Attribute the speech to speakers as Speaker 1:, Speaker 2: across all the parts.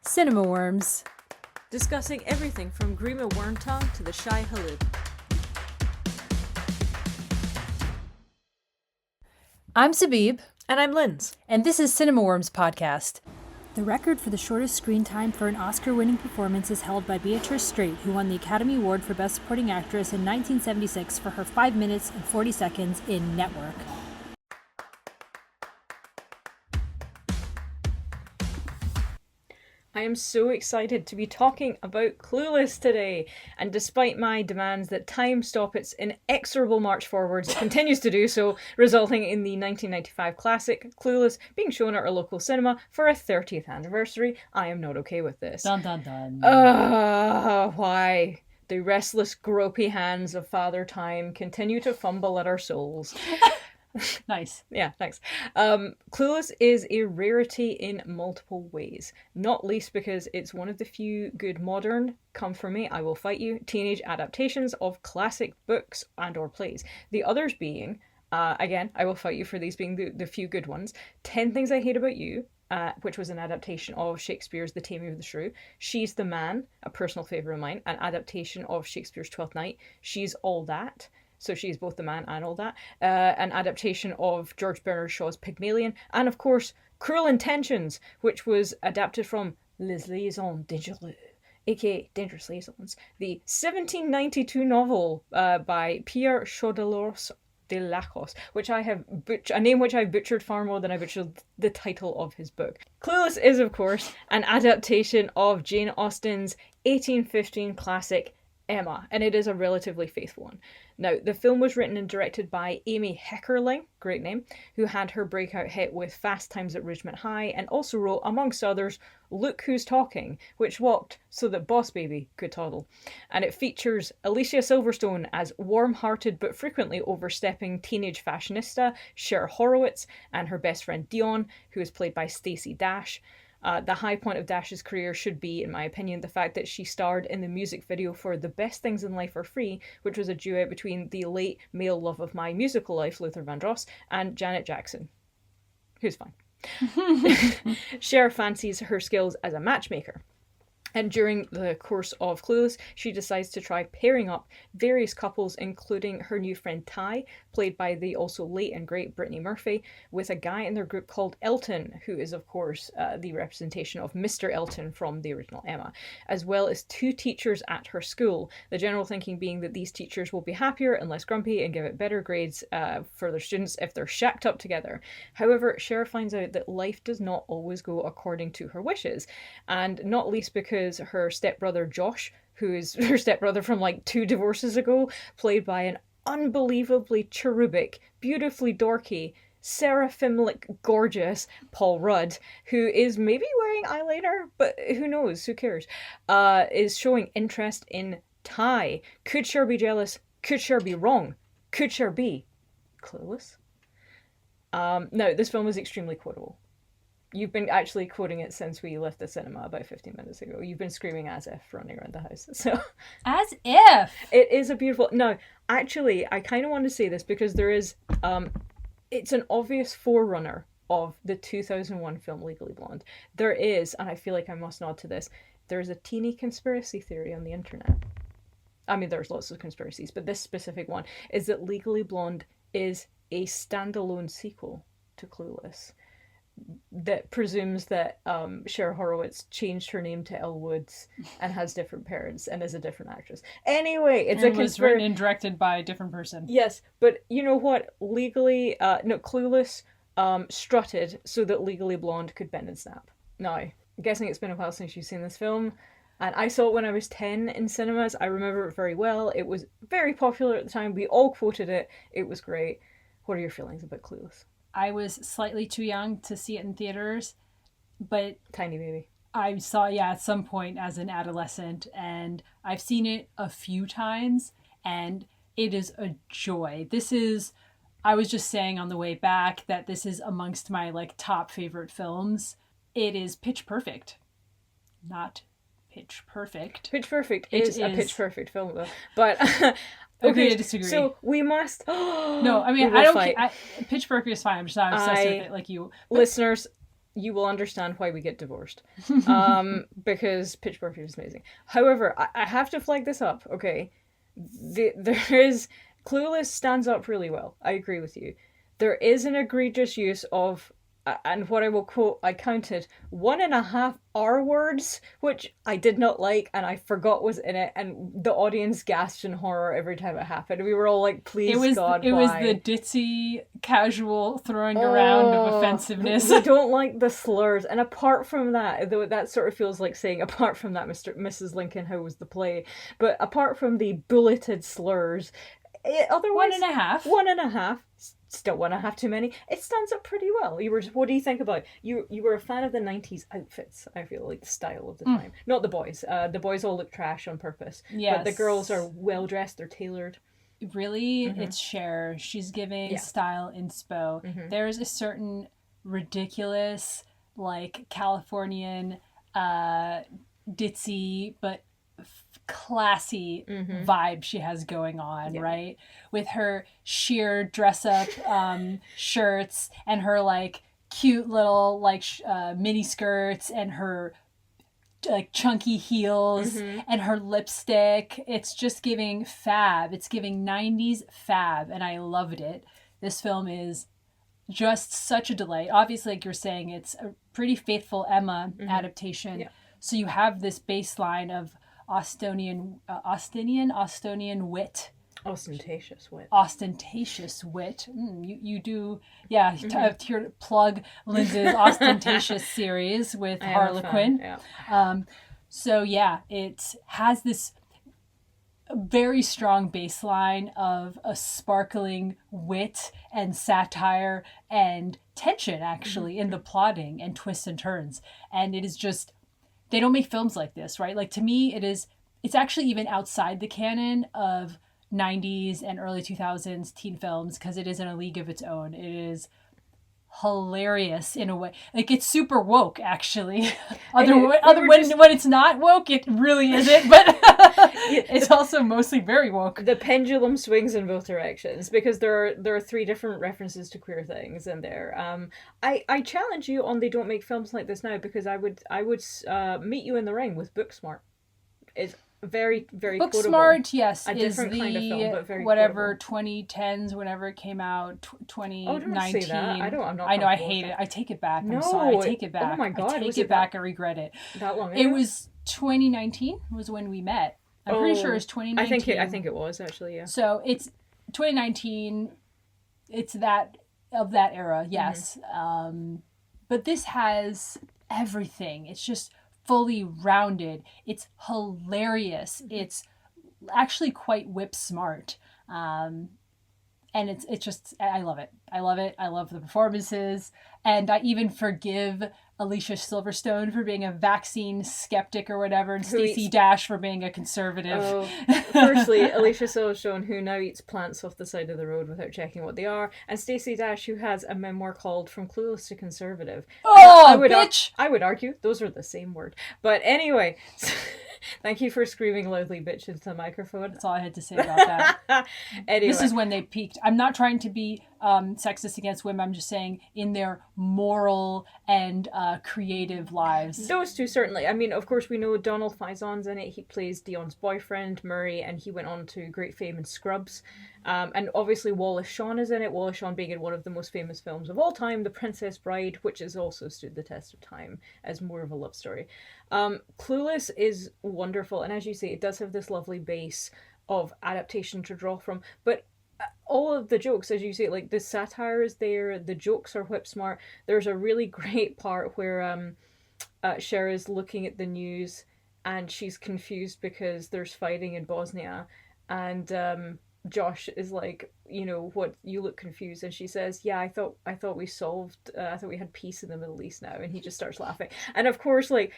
Speaker 1: Cinema Worms.
Speaker 2: Discussing everything from Grima Wormtongue to the Shy Halib.
Speaker 1: I'm Sabib.
Speaker 2: And I'm Linz.
Speaker 1: And this is Cinema Worms Podcast. The record for the shortest screen time for an Oscar-winning performance is held by Beatrice Straight, who won the Academy Award for Best Supporting Actress in 1976 for her 5 minutes and 40 seconds in Network.
Speaker 2: I am so excited to be talking about Clueless today, and despite my demands that time stop its inexorable march forwards, it continues to do so, resulting in the 1995 classic Clueless being shown at our local cinema for a 30th anniversary. I am not okay with this.
Speaker 1: Dun dun dun.
Speaker 2: Why? The restless, gropey hands of Father Time continue to fumble at our souls.
Speaker 1: Nice.
Speaker 2: Yeah, thanks. Clueless is a rarity in multiple ways, not least because it's one of the few good modern, come for me, I will fight you, teenage adaptations of classic books and or plays. The others being, again, I will fight you for these being the few good ones, 10 Things I Hate About You, which was an adaptation of Shakespeare's The Taming of the Shrew. She's the Man, a personal favourite of mine, an adaptation of Shakespeare's Twelfth Night. She's All That. So she's both the man and all that. An adaptation of George Bernard Shaw's Pygmalion. And of course, Cruel Intentions, which was adapted from Les Liaisons Dangereuses, aka Dangerous Liaisons, the 1792 novel by Pierre Chodelors de Lacos, which I have a name which I've butchered far more than I butchered the title of his book. Clueless is, of course, an adaptation of Jane Austen's 1815 classic Emma, and it is a relatively faithful one. Now, the film was written and directed by Amy Heckerling, great name, who had her breakout hit with Fast Times at Ridgemont High, and also wrote, amongst others, Look Who's Talking, which walked so that Boss Baby could toddle. And it features Alicia Silverstone as warm-hearted but frequently overstepping teenage fashionista Cher Horowitz, and her best friend Dion, who is played by Stacey Dash. The high point of Dash's career should be, in my opinion, the fact that she starred in the music video for The Best Things in Life Are Free, which was a duet between the late male love of my musical life, Luther Vandross, and Janet Jackson, who's fine. Cher fancies her skills as a matchmaker. And during the course of Clueless, she decides to try pairing up various couples, including her new friend Ty, played by the also late and great Brittany Murphy, with a guy in their group called Elton, who is, of course, the representation of Mr. Elton from the original Emma, as well as 2 teachers at her school, the general thinking being that these teachers will be happier and less grumpy and give it better grades for their students if they're shacked up together. However, Cher finds out that life does not always go according to her wishes, and not least because her stepbrother Josh, who is her stepbrother from like 2 divorces ago, played by an unbelievably cherubic, beautifully dorky, seraphimlic, gorgeous Paul Rudd, who is maybe wearing eyeliner, but who knows, who cares, is showing interest in Ty. Could Cher be jealous? Could Cher be wrong? Could Cher be clueless? No, this film is extremely quotable. You've been actually quoting it since we left the cinema about 15 minutes ago. You've been screaming as if running around the house. So,
Speaker 1: As if!
Speaker 2: It is a beautiful... No, actually, I kind of want to say this because there is... it's an obvious forerunner of the 2001 film Legally Blonde. There is, and I feel like I must nod to this, there's a teeny conspiracy theory on the internet. I mean, there's lots of conspiracies, but this specific one is that Legally Blonde is a standalone sequel to Clueless that presumes that Cher Horowitz changed her name to Elle Woods and has different parents and is a different actress. Anyway, it's a
Speaker 1: was written and directed by a different person.
Speaker 2: Yes, but you know what? Clueless strutted so that Legally Blonde could bend and snap. Now, I'm guessing it's been a while since you've seen this film, and I saw it when I was 10 in cinemas. I remember it very well. It was very popular at the time. We all quoted it. It was great. What are your feelings about Clueless?
Speaker 1: I was slightly too young to see it in theaters, but
Speaker 2: Tiny baby.
Speaker 1: I saw, at some point as an adolescent, and I've seen it a few times, and it is a joy. I was just saying on the way back that this is amongst my, top favorite films. It is pitch perfect. Not pitch perfect.
Speaker 2: Pitch Perfect is a pitch perfect film, though. But...
Speaker 1: Agree to disagree.
Speaker 2: So we must...
Speaker 1: No, I mean, I don't... Pitch Perfect is fine. I'm just not obsessed with it like you.
Speaker 2: Listeners, you will understand why we get divorced. Because Pitch Perfect is amazing. However, I have to flag this up, okay? There is... Clueless stands up really well. I agree with you. There is an egregious use of, and what I will quote, I counted 1.5 R words, which I did not like, and I forgot was in it, and the audience gasped in horror every time it happened. We were all like, please, God,
Speaker 1: it
Speaker 2: why?
Speaker 1: was the ditzy, casual throwing around of offensiveness.
Speaker 2: We don't like the slurs, and apart from that, though that sort of feels like saying, apart from that, Mrs. Lincoln, how was the play? But apart from the bulleted slurs, otherwise
Speaker 1: 1.5.
Speaker 2: 1.5. Still 1.5 too many. It stands up pretty well. What do you think about it? You were a fan of the 90s outfits, I feel like, the style of the time. Not the boys. The boys all look trash on purpose.
Speaker 1: Yes.
Speaker 2: But the girls are well dressed, they're tailored.
Speaker 1: Really, it's Cher. She's giving style inspo. There's a certain ridiculous, like, Californian, ditzy, but classy vibe she has going on, right? With her sheer dress up shirts and her like cute little like mini skirts and her like chunky heels and her lipstick. It's just giving fab. It's giving 90s fab, and I loved it. This film is just such a delight. Obviously, like you're saying, it's a pretty faithful Emma adaptation. Yeah. So you have this baseline of Austinian wit. Ostentatious wit. You do, yeah. To plug Lindsay's ostentatious series with Harlequin. Yeah. So yeah, it has this very strong baseline of a sparkling wit and satire and tension, actually, in the plotting and twists and turns. And it is just, they don't make films like this, right? Like, to me, it's actually even outside the canon of 90s and early 2000s teen films, because it is in a league of its own. It is hilarious in a way. Like, it's super woke, actually. When it's not woke, it really isn't, but it's also mostly very woke.
Speaker 2: The pendulum swings in both directions, because there are 3 different references to queer things in there. I challenge you on they don't make films like this now, because I would meet you in the ring with Booksmart. It's very, very
Speaker 1: Booksmart, yes,
Speaker 2: a different kind of film, but very
Speaker 1: whatever
Speaker 2: quotable.
Speaker 1: 2010s, whenever it came out, 2019.
Speaker 2: Oh, don't say that. I'm not.
Speaker 1: I know, I hate it. I take it back. I'm sorry. I take it back.
Speaker 2: Oh my God,
Speaker 1: I take it back. I regret it.
Speaker 2: That long ago?
Speaker 1: It was 2019 was when we met. I'm pretty sure it's 2019.
Speaker 2: I think it was, actually, yeah.
Speaker 1: So it's 2019. It's that of that era, yes. But this has everything. It's just fully rounded. It's hilarious. It's actually quite whip smart. And it's just, I love it. I love it. I love the performances. And I even forgive Alicia Silverstone for being a vaccine skeptic or whatever, and Stacey Dash for being a conservative.
Speaker 2: Firstly, Alicia Silverstone, who now eats plants off the side of the road without checking what they are, and Stacey Dash, who has a memoir called From Clueless to Conservative.
Speaker 1: Bitch!
Speaker 2: I would argue those are the same word. But anyway... Thank you for screaming loudly, bitch, into the microphone.
Speaker 1: That's all I had to say about that.
Speaker 2: Anyway.
Speaker 1: This is when they peaked. I'm not trying to be sexist against women. I'm just saying in their moral and creative lives.
Speaker 2: Those two, certainly. I mean, of course, we know Donald Faison's in it. He plays Dion's boyfriend, Murray, and he went on to great fame in Scrubs. And obviously Wallace Shawn is in it. Wallace Shawn being in one of the most famous films of all time, The Princess Bride, which has also stood the test of time as more of a love story. Clueless is wonderful, and as you say, it does have this lovely base of adaptation to draw from, but all of the jokes, as you say, like the satire is there, the jokes are whip smart. There's a really great part where Cher is looking at the news and she's confused because there's fighting in Bosnia, and Josh is like, what, you look confused, and she says, yeah, I thought we I thought we had peace in the Middle East now, and he just starts laughing. And of course, like,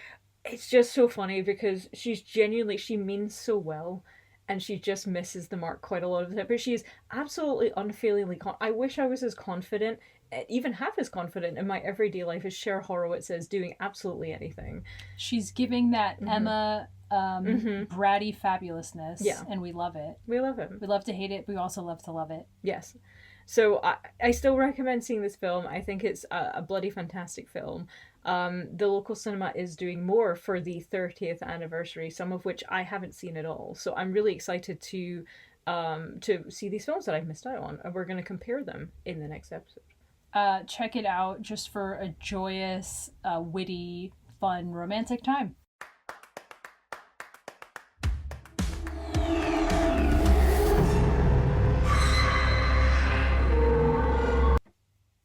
Speaker 2: it's just so funny because she means so well, and she just misses the mark quite a lot of the time, but she is absolutely unfailingly I wish I was as confident, even half as confident in my everyday life as Cher Horowitz is doing absolutely anything.
Speaker 1: She's giving that Emma bratty fabulousness, and we love it.
Speaker 2: We love it.
Speaker 1: We love to hate it, but we also love to love it.
Speaker 2: Yes. So I still recommend seeing this film. I think it's a bloody fantastic film. The local cinema is doing more for the 30th anniversary, some of which I haven't seen at all. So I'm really excited to see these films that I've missed out on, and we're going to compare them in the next episode.
Speaker 1: Check it out just for a joyous, witty, fun, romantic time.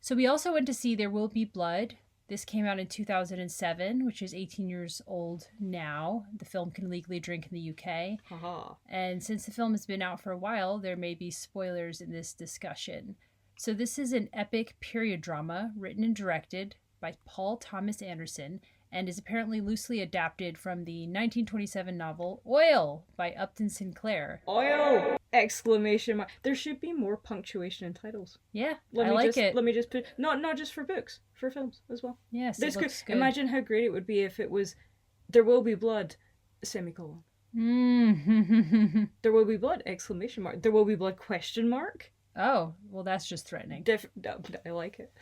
Speaker 1: So we also went to see There Will Be Blood. This came out in 2007, which is 18 years old now. The film can legally drink in the UK.
Speaker 2: Haha.
Speaker 1: And since the film has been out for a while, there may be spoilers in this discussion. So this is an epic period drama written and directed by Paul Thomas Anderson and is apparently loosely adapted from the 1927 novel Oil by Upton Sinclair.
Speaker 2: Oil! Exclamation mark. There should be more punctuation in titles.
Speaker 1: Yeah, I like it.
Speaker 2: Let me just put, not just for books, for films as well.
Speaker 1: Yes, it looks good.
Speaker 2: Imagine how great it would be if it was There Will Be Blood, semicolon. There will be blood, exclamation mark. There will be blood, question mark.
Speaker 1: Oh, well, that's just threatening.
Speaker 2: I like it.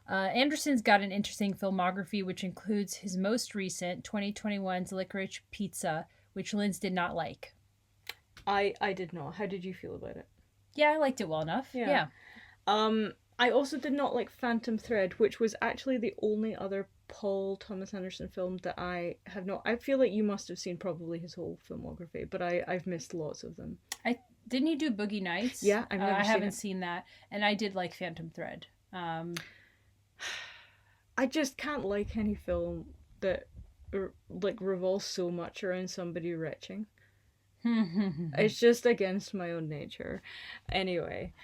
Speaker 1: Anderson's got an interesting filmography, which includes his most recent 2021's Licorice Pizza, which Linz did not like.
Speaker 2: I did not. How did you feel about it?
Speaker 1: Yeah, I liked it well enough. Yeah.
Speaker 2: I also did not like Phantom Thread, which was actually the only other Paul Thomas Anderson film that I have not. I feel like you must have seen probably his whole filmography, but I've missed lots of them.
Speaker 1: Didn't you do Boogie Nights?
Speaker 2: Yeah,
Speaker 1: I haven't seen that, and I did like Phantom Thread.
Speaker 2: I just can't like any film that revolves so much around somebody retching. It's just against my own nature. Anyway.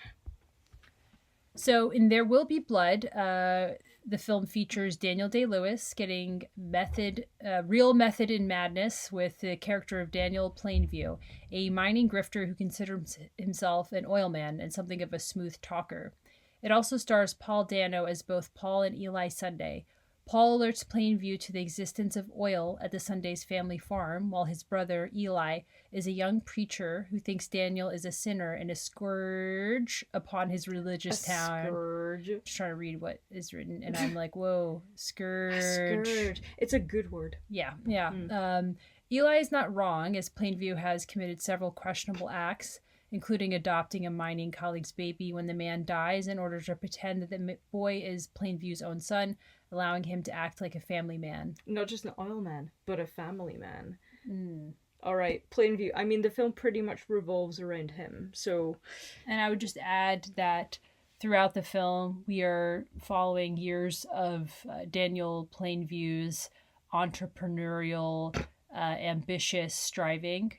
Speaker 1: So in There Will Be Blood, the film features Daniel Day-Lewis getting real method in madness with the character of Daniel Plainview, a mining grifter who considers himself an oil man and something of a smooth talker. It also stars Paul Dano as both Paul and Eli Sunday. Paul alerts Plainview to the existence of oil at the Sundays family farm, while his brother, Eli, is a young preacher who thinks Daniel is a sinner and a scourge upon his religious town.
Speaker 2: Scourge.
Speaker 1: I'm just trying to read what is written, and I'm like, whoa, scourge.
Speaker 2: Scourge. It's a good word.
Speaker 1: Yeah. Eli is not wrong, as Plainview has committed several questionable acts, including adopting a mining colleague's baby when the man dies in order to pretend that the boy is Plainview's own son, allowing him to act like a family man.
Speaker 2: Not just an oil man, but a family man. All right, Plainview. I mean, the film pretty much revolves around him, so...
Speaker 1: And I would just add that throughout the film, we are following years of Daniel Plainview's entrepreneurial, ambitious striving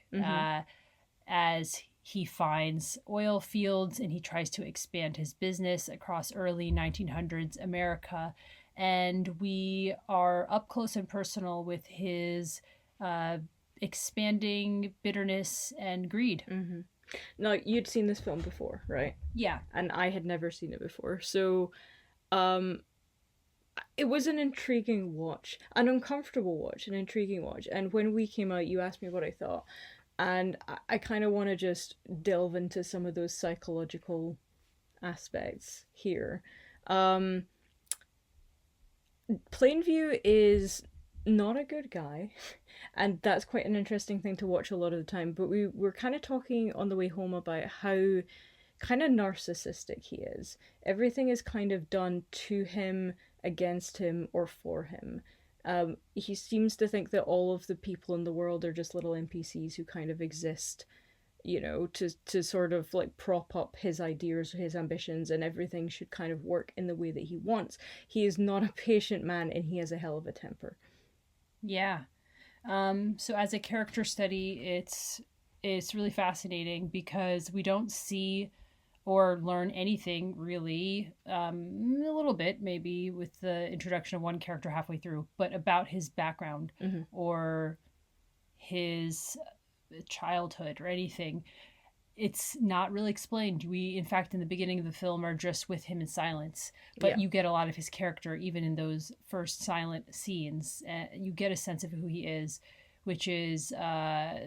Speaker 1: as he finds oil fields and he tries to expand his business across early 1900s America. And we are up close and personal with his expanding bitterness and greed.
Speaker 2: Now, you'd seen this film before, right?
Speaker 1: Yeah.
Speaker 2: And I had never seen it before. So, it was an intriguing watch. An uncomfortable watch, an intriguing watch. And when we came out, you asked me what I thought. And I kind of want to just delve into some of those psychological aspects here. Plainview is not a good guy, and that's quite an interesting thing to watch a lot of the time, but we were kind of talking on the way home about how kind of narcissistic he is. Everything is kind of done to him, against him, or for him. He seems to think that all of the people in the world are just little NPCs who kind of exist, you know, to sort of like prop up his ideas, his ambitions, and everything should kind of work in the way that he wants. He is not a patient man, and he has a hell of a temper.
Speaker 1: Yeah. So as a character study, it's really fascinating because we don't see or learn anything really, a little bit maybe with the introduction of one character halfway through, but about his background or his childhood or anything. It's not really explained. We, in fact, in the beginning of the film are just with him in silence, but you get a lot of his character even in those first silent scenes. You get a sense of who he is, which is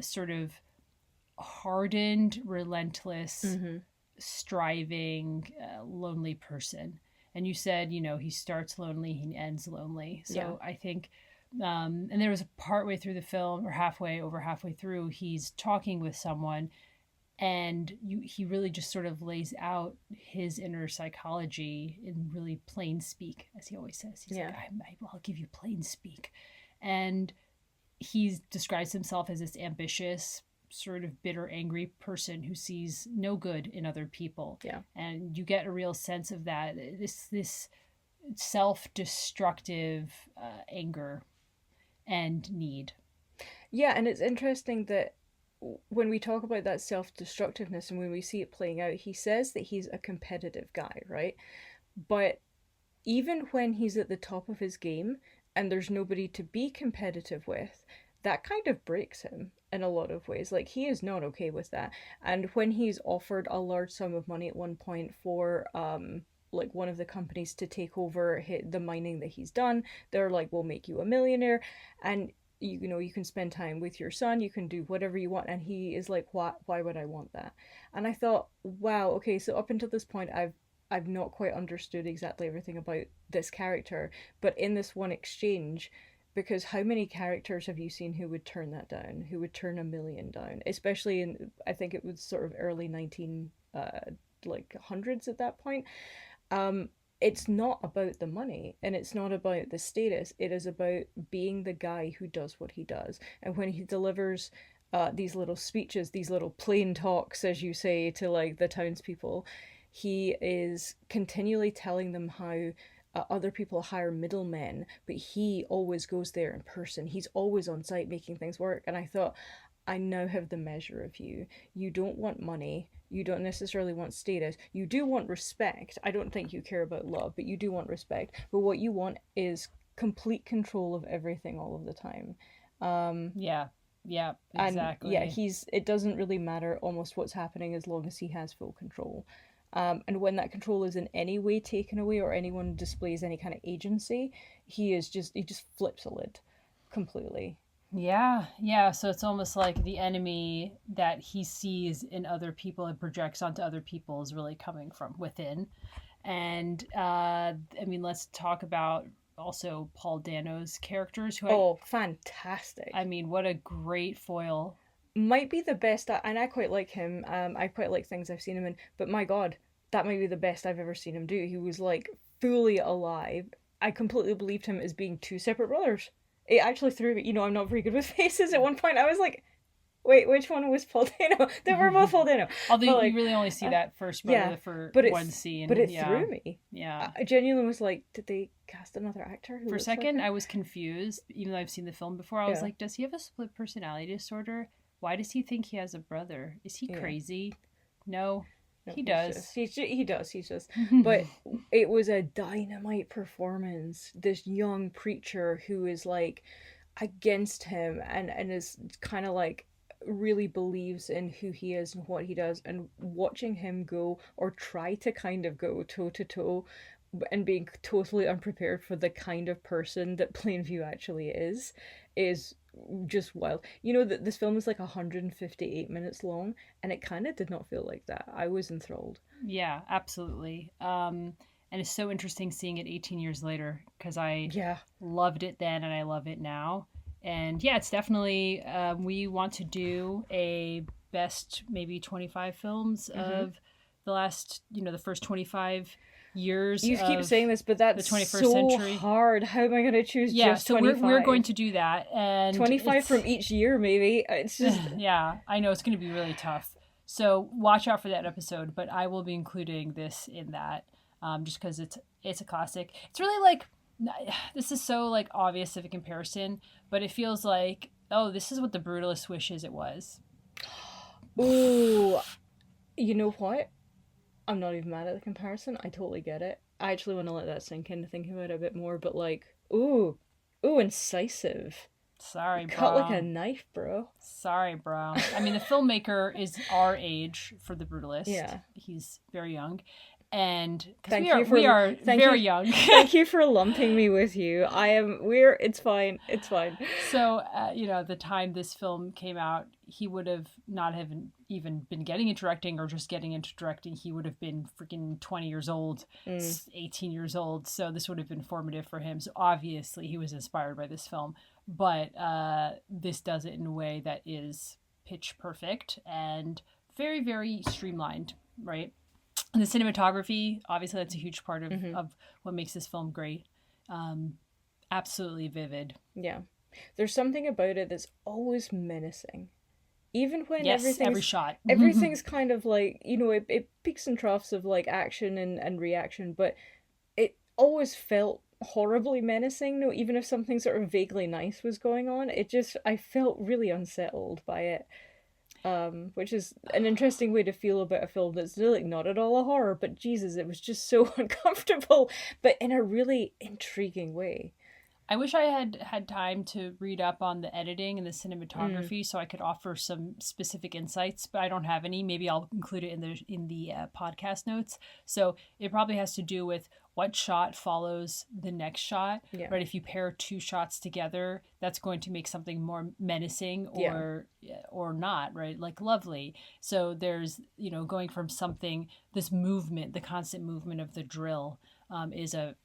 Speaker 1: sort of hardened, relentless, striving, lonely person. And you said, he starts lonely, he ends lonely. So
Speaker 2: Yeah.
Speaker 1: I think, and there was a partway through the film, or over halfway through, he's talking with someone, and he really just sort of lays out his inner psychology in really plain speak, as he always says. He's
Speaker 2: Yeah.
Speaker 1: like, I'll give you plain speak. And he describes himself as this ambitious, sort of bitter, angry person who sees no good in other people.
Speaker 2: Yeah.
Speaker 1: And you get a real sense of that, this self-destructive anger and need.
Speaker 2: Yeah, and it's interesting that when we talk about that self-destructiveness and when we see it playing out, he says that he's a competitive guy, right? But even when he's at the top of his game and there's nobody to be competitive with, that kind of breaks him in a lot of ways. Like, he is not okay with that. And when he's offered a large sum of money at one point for like one of the companies to take over the mining that he's done, they're like, we'll make you a millionaire, and you can spend time with your son, you can do whatever you want. And he is like, why would I want that? And I thought, wow, okay, so up until this point I've not quite understood exactly everything about this character, but in this one exchange, because how many characters have you seen who would turn that down, who would turn a million down, especially in, I think it was sort of early 19 like hundreds at that point. um it's not about the money and it's not about the status, it is about being the guy who does what he does. And when he delivers these little speeches, these little plain talks, as you say, to like the townspeople, he is continually telling them how other people hire middlemen, but he always goes there in person. He's always on site making things work. And I thought, I now have the measure of you. You don't want money. You don't necessarily want status. You do want respect. I don't think you care about love, but you do want respect. But what you want is complete control of everything all of the time.
Speaker 1: Yeah, yeah,
Speaker 2: And yeah,
Speaker 1: exactly.
Speaker 2: it doesn't really matter almost what's happening as long as he has full control. And when that control is in any way taken away or anyone displays any kind of agency, he just flips a lid completely.
Speaker 1: Yeah, yeah. So it's almost like the enemy that he sees in other people and projects onto other people is really coming from within. And I mean, let's talk about also Paul Dano's characters, who
Speaker 2: Oh, fantastic.
Speaker 1: I mean, what a great foil.
Speaker 2: Might be the best, and I quite like him. I quite like things I've seen him in, but my god, that might be the best I've ever seen him do. He was like fully alive. I completely believed him as being two separate brothers. It actually threw me. I'm not very good with faces. At one point, I was like, wait, which one was Paul Dano? They were both Paul Dano.
Speaker 1: Although
Speaker 2: But
Speaker 1: you
Speaker 2: like,
Speaker 1: really only see that first
Speaker 2: yeah,
Speaker 1: brother for
Speaker 2: but
Speaker 1: one
Speaker 2: but
Speaker 1: scene.
Speaker 2: it
Speaker 1: Yeah,
Speaker 2: threw me.
Speaker 1: yeah.
Speaker 2: I genuinely was like, did they cast another actor who
Speaker 1: For a
Speaker 2: looks like
Speaker 1: second,
Speaker 2: him?
Speaker 1: I was confused, even though I've seen the film before. I was
Speaker 2: Yeah,
Speaker 1: like, does he have a split personality disorder? Why does he think he has a brother? Is he
Speaker 2: yeah.
Speaker 1: crazy? No,
Speaker 2: No,
Speaker 1: he does.
Speaker 2: he does, he's just, but it was a dynamite performance. This young preacher who is like against him and is kind of like really believes in who he is and what he does, and watching him go or try to kind of go toe to toe and being totally unprepared for the kind of person that Plainview actually is just wild. You know that this film is like 158 minutes long, and it kind of did not feel like that. I was enthralled.
Speaker 1: Yeah, absolutely. And it's so interesting seeing it 18 years later, because I
Speaker 2: Yeah.
Speaker 1: loved it then and I love it now. And yeah, it's definitely, we want to do a best maybe 25 films
Speaker 2: Mm-hmm.
Speaker 1: of the last, the first 25 years
Speaker 2: You keep
Speaker 1: of
Speaker 2: saying this, but
Speaker 1: the
Speaker 2: that's
Speaker 1: 21st
Speaker 2: so
Speaker 1: century.
Speaker 2: hard. How am I going to choose
Speaker 1: Yeah,
Speaker 2: just
Speaker 1: so we're going
Speaker 2: 25?
Speaker 1: to do that, and
Speaker 2: 25
Speaker 1: it's
Speaker 2: from each year, maybe. It's just.
Speaker 1: yeah, I know it's going to be really tough. So watch out for that episode, but I will be including this in that, just because it's a classic. It's really like, this is so like obvious of a comparison, but it feels like, oh, this is what The Brutalist wishes it was.
Speaker 2: Ooh, you know what? I'm not even mad at the comparison. I totally get it. I actually want to let that sink in, think about it a bit more, but like, ooh, incisive.
Speaker 1: Sorry,
Speaker 2: Cut like a
Speaker 1: bro.
Speaker 2: knife, bro.
Speaker 1: Sorry, bro. I mean, the filmmaker is our age for The Brutalist.
Speaker 2: Yeah.
Speaker 1: He's very young. And because
Speaker 2: Thank you for
Speaker 1: we are
Speaker 2: thank
Speaker 1: very
Speaker 2: you,
Speaker 1: young.
Speaker 2: thank you for lumping me with you. It's fine. It's fine.
Speaker 1: So, the time this film came out, he would have not have even been getting into directing or just getting into directing. He would have been freaking 20 years old, 18 years old. So this would have been formative for him. So obviously he was inspired by this film. But this does it in a way that is pitch perfect and very, very streamlined, right? And the cinematography, obviously, that's a huge part of what makes this film great. Absolutely vivid.
Speaker 2: Yeah. There's something about it that's always menacing. Even when
Speaker 1: Yes, every shot.
Speaker 2: everything's kind of like, it peaks and troughs of like action and reaction, but it always felt horribly menacing. No, even if something sort of vaguely nice was going on, I felt really unsettled by it. Which is an interesting way to feel about a film that's like not at all a horror, but Jesus, it was just so uncomfortable, but in a really intriguing way.
Speaker 1: I wish I had time to read up on the editing and the cinematography so I could offer some specific insights, but I don't have any. Maybe I'll include it in the podcast notes. So it probably has to do with what shot follows the next shot, right? If you pair two shots together, that's going to make something more menacing or not, right? Like Lovely. So there's going from something, this movement, the constant movement of the drill is a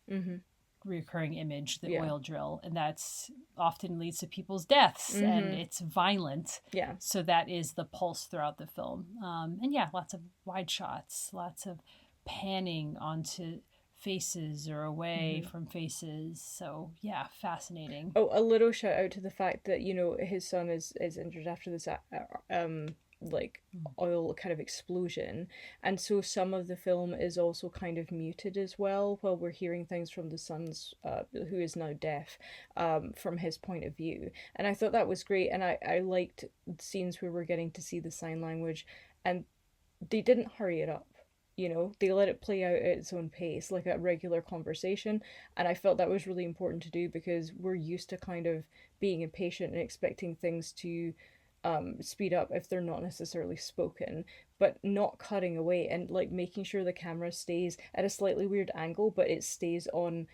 Speaker 1: recurring image, the oil drill, and that's often leads to people's deaths and it's violent. So that is the pulse throughout the film. And lots of wide shots, lots of panning onto faces or away from faces. So fascinating.
Speaker 2: Oh, a little shout out to the fact that his son is injured after this like oil kind of explosion, and so some of the film is also kind of muted as well while we're hearing things from the son's who is now deaf, from his point of view. And I thought that was great, and I liked scenes where we're getting to see the sign language, and they didn't hurry it up. They let it play out at its own pace, like a regular conversation. And I felt that was really important to do because we're used to kind of being impatient and expecting things to speed up if they're not necessarily spoken, but not cutting away and like making sure the camera stays at a slightly weird angle, but it stays on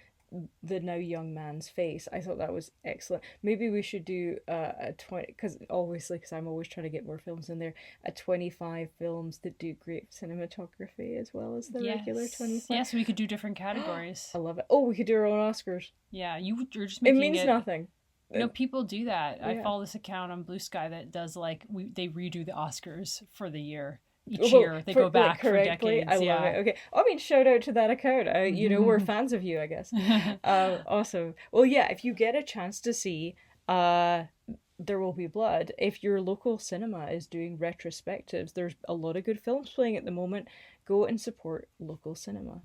Speaker 2: the now young man's face. I thought that was excellent. Maybe we should do a 20, because I'm always trying to get more films in there, a 25 films that do great cinematography as well as the regular 25.
Speaker 1: Yes, we could do different categories.
Speaker 2: I love it. Oh, we could do our own Oscars.
Speaker 1: Yeah, you're just making
Speaker 2: it means nothing.
Speaker 1: People do that. I follow this account on Blue Sky that does they redo the Oscars for the year. Each year they go back for decades.
Speaker 2: I love it. Okay. I mean, shout out to that account. We're fans of you, I guess. Awesome. Well, if you get a chance to see There Will Be Blood, if your local cinema is doing retrospectives, there's a lot of good films playing at the moment. Go and support local cinema.